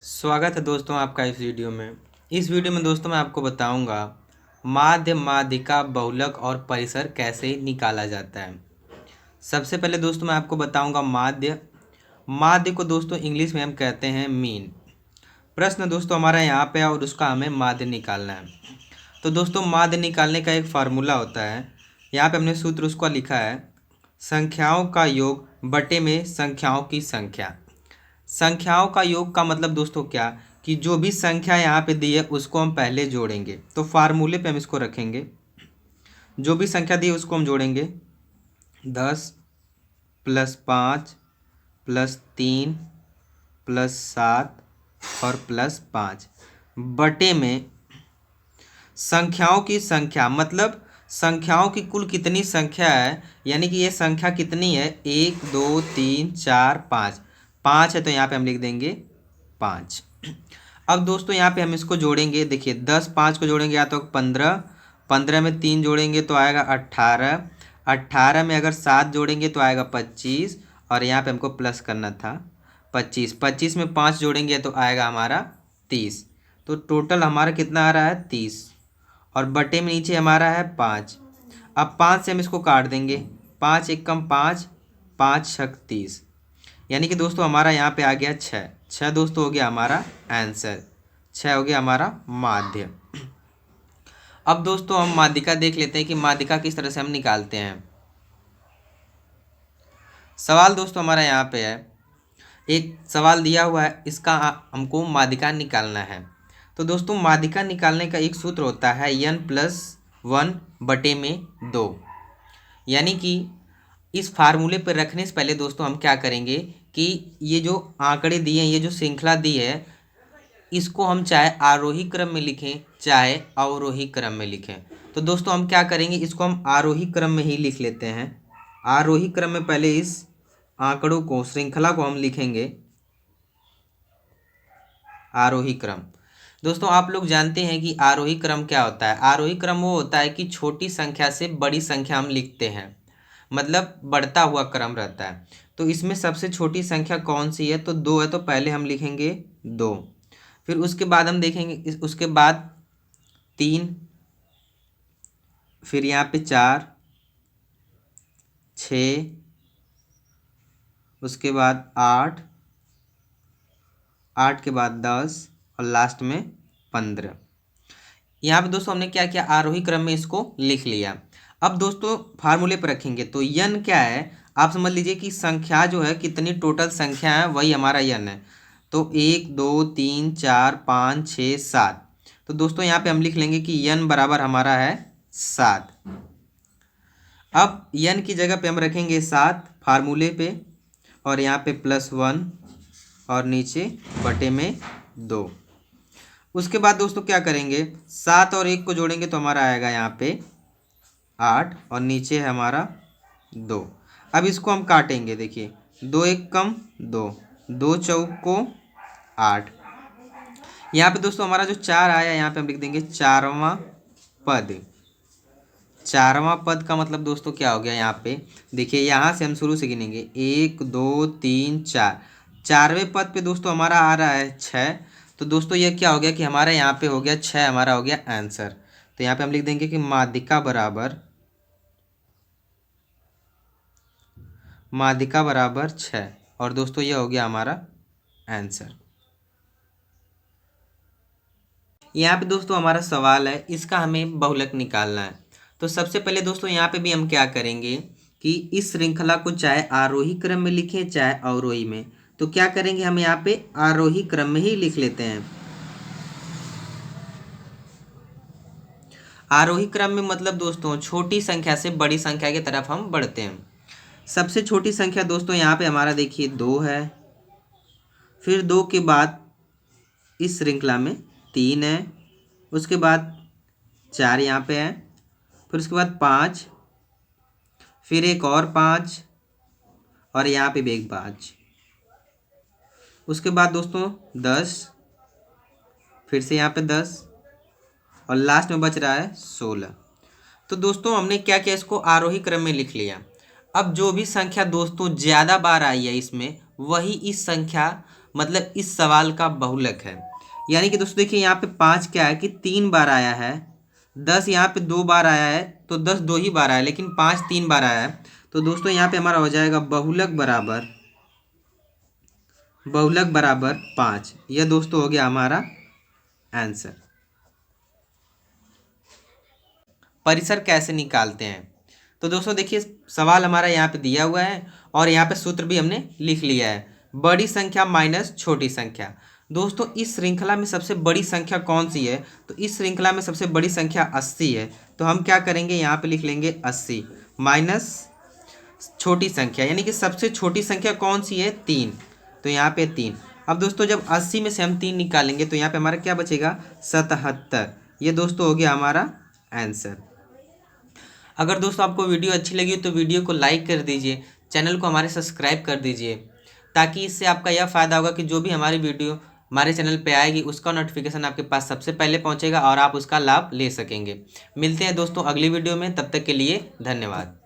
स्वागत है दोस्तों आपका इस वीडियो में। इस वीडियो में दोस्तों मैं आपको बताऊंगा माध्य, माध्यिका, बहुलक और परिसर कैसे निकाला जाता है। सबसे पहले दोस्तों मैं आपको बताऊंगा माध्य। माध्य को दोस्तों इंग्लिश में हम कहते हैं मीन। प्रश्न दोस्तों हमारा यहाँ पे है और उसका हमें माध्य निकालना है। तो दोस्तों माध्य निकालने का एक फार्मूला होता है। यहाँ पे हमने सूत्र उसका लिखा है, संख्याओं का योग बटे में संख्याओं की संख्या। संख्याओं का योग का मतलब दोस्तों क्या कि जो भी संख्या यहाँ पे दी है उसको हम पहले जोड़ेंगे। तो फार्मूले पे हम इसको रखेंगे, जो भी संख्या दी है उसको हम जोड़ेंगे। 10 + 5 + 3 + 7 और +5 बटे में संख्याओं की संख्या, मतलब संख्याओं की कुल कितनी संख्या है, यानी कि ये संख्या कितनी है, 1 2 3 4 5। 5 है तो यहाँ पे हम लिख देंगे 5। अब दोस्तों यहाँ पे हम इसको जोड़ेंगे। देखिए 10 5 को जोड़ेंगे या तो 15, 15 में 3 जोड़ेंगे तो आएगा 18, 18 में अगर 7 जोड़ेंगे तो आएगा 25 और यहाँ पे हमको प्लस करना था 25, 25 में 5 जोड़ेंगे तो आएगा हमारा 30। तो टोटल हमारा कितना आ रहा है 30 और बटे में नीचे हमारा है 5। अब 5 से हम इसको काट देंगे, 5 × 5 5 × 6 30, यानी कि दोस्तों हमारा यहाँ पे आ गया 6। 6 दोस्तों हो गया हमारा आंसर, 6 हो गया हमारा माध्य। अब दोस्तों हम माध्यिका देख लेते हैं कि माध्यिका किस तरह से हम निकालते हैं। सवाल दोस्तों हमारा यहाँ पे है, एक सवाल दिया हुआ है, इसका हमको माध्यिका निकालना है। तो दोस्तों माध्यिका निकालने का एक सूत्र होता है n+1 बटे में 2, यानी कि इस फार्मूले पर रखने से पहले दोस्तों हम क्या करेंगे कि ये जो आंकड़े दिए हैं, ये जो श्रृंखला दी है, इसको हम चाहे आरोही क्रम में लिखें चाहे अवरोही क्रम में लिखें। तो दोस्तों हम क्या करेंगे, इसको हम आरोही क्रम में ही लिख लेते हैं। आरोही क्रम में पहले इस आंकड़ों को, श्रृंखला को हम लिखेंगे आरोही क्रम। दोस्तों आप लोग जानते हैं कि आरोही क्रम क्या होता है। आरोही क्रम वो होता है कि छोटी संख्या से बड़ी संख्या हम लिखते हैं, मतलब बढ़ता हुआ क्रम रहता है। तो इसमें सबसे छोटी संख्या कौन सी है, तो 2 है, तो पहले हम लिखेंगे 2। फिर उसके बाद हम देखेंगे, उसके बाद 3, फिर यहाँ पे 4 6, उसके बाद 8, 8 के बाद 10 और लास्ट में 15। यहाँ पे दोस्तों हमने क्या किया, आरोही क्रम में इसको लिख लिया। अब दोस्तों फार्मूले पर रखेंगे तो यन क्या है, आप समझ लीजिए कि संख्या जो है, कितनी टोटल संख्या है वही हमारा यन है। तो 1 2 3 4 5 6 7। तो दोस्तों यहाँ पे हम लिख लेंगे कि यन बराबर हमारा है 7। अब यन की जगह पे हम रखेंगे 7 फार्मूले पे, और यहाँ पे +1 और नीचे बटे में 2। उसके बाद दोस्तों क्या करेंगे, 7 और 1 को जोड़ेंगे तो हमारा आएगा यहाँ पे 8 और नीचे है हमारा 2। अब इसको हम काटेंगे। देखिए 2 1 कम 2, 2 चौक को 8। यहाँ पे दोस्तों हमारा जो 4 आया, यहाँ पे हम लिख देंगे 4वां पद। 4वां पद का मतलब दोस्तों क्या हो गया, यहाँ पे देखिए, यहाँ से हम शुरू से गिनेंगे 1 2 3 4। 4वें पद पे दोस्तों हमारा आ रहा है 6। तो दोस्तों ये क्या हो गया कि हमारा यहाँ पे हो गया 6, हमारा हो गया आंसर। तो यहाँ पे हम लिख देंगे कि माध्यिका बराबर 6, और दोस्तों ये हो गया हमारा आंसर। यहाँ पे दोस्तों हमारा सवाल है, इसका हमें बहुलक निकालना है। तो सबसे पहले दोस्तों यहाँ पे भी हम क्या करेंगे कि इस श्रृंखला को चाहे आरोही क्रम में लिखें चाहे अवरोही में। तो क्या करेंगे, हम यहाँ पे आरोही क्रम में ही लिख लेते हैं। आरोही क्रम में मतलब दोस्तों छोटी संख्या से बड़ी संख्या की तरफ हम बढ़ते हैं। सबसे छोटी संख्या दोस्तों यहाँ पे हमारा देखिए 2 है, फिर 2 के बाद इस श्रृंखला में 3 है, उसके बाद 4 यहाँ पे है, फिर उसके बाद 5, फिर एक और 5 और यहाँ पे भी एक 5। उसके बाद दोस्तों 10, फिर से यहाँ पे 10 और लास्ट में बच रहा है 16। तो दोस्तों हमने क्या किया, इसको आरोही क्रम में लिख लिया। अब जो भी संख्या दोस्तों ज़्यादा बार आई है इसमें, वही इस संख्या मतलब इस सवाल का बहुलक है। यानी कि दोस्तों देखिए यहाँ पे 5 क्या है कि 3 बार आया है, 10 यहाँ पे 2 बार आया है, तो 10 2 ही बार आया है, लेकिन 5 3 बार आया है। तो दोस्तों यहाँ पे हमारा हो जाएगा बहुलक बराबर 5। यह दोस्तों हो गया हमारा आंसर। परिसर कैसे निकालते हैं? तो दोस्तों देखिए सवाल हमारा यहाँ पे दिया हुआ है और यहाँ पे सूत्र भी हमने लिख लिया है, बड़ी संख्या माइनस छोटी संख्या। दोस्तों इस श्रृंखला में सबसे बड़ी संख्या कौन सी है? तो इस श्रृंखला में सबसे बड़ी संख्या 80 है। तो हम क्या करेंगे, यहाँ पे लिख लेंगे 80 माइनस छोटी संख्या, यानी कि सबसे छोटी संख्या कौन सी है? 3। तो यहाँ पे 3। अब दोस्तों जब 80 में से हम 3 निकालेंगे तो यहाँ पे हमारा क्या बचेगा? 77। ये दोस्तों हो गया हमारा आंसर। अगर दोस्तों आपको वीडियो अच्छी लगी तो वीडियो को लाइक कर दीजिए, चैनल को हमारे सब्सक्राइब कर दीजिए, ताकि इससे आपका यह फ़ायदा होगा कि जो भी हमारी वीडियो हमारे चैनल पे आएगी उसका नोटिफिकेशन आपके पास सबसे पहले पहुंचेगा और आप उसका लाभ ले सकेंगे। मिलते हैं दोस्तों अगली वीडियो में, तब तक के लिए धन्यवाद।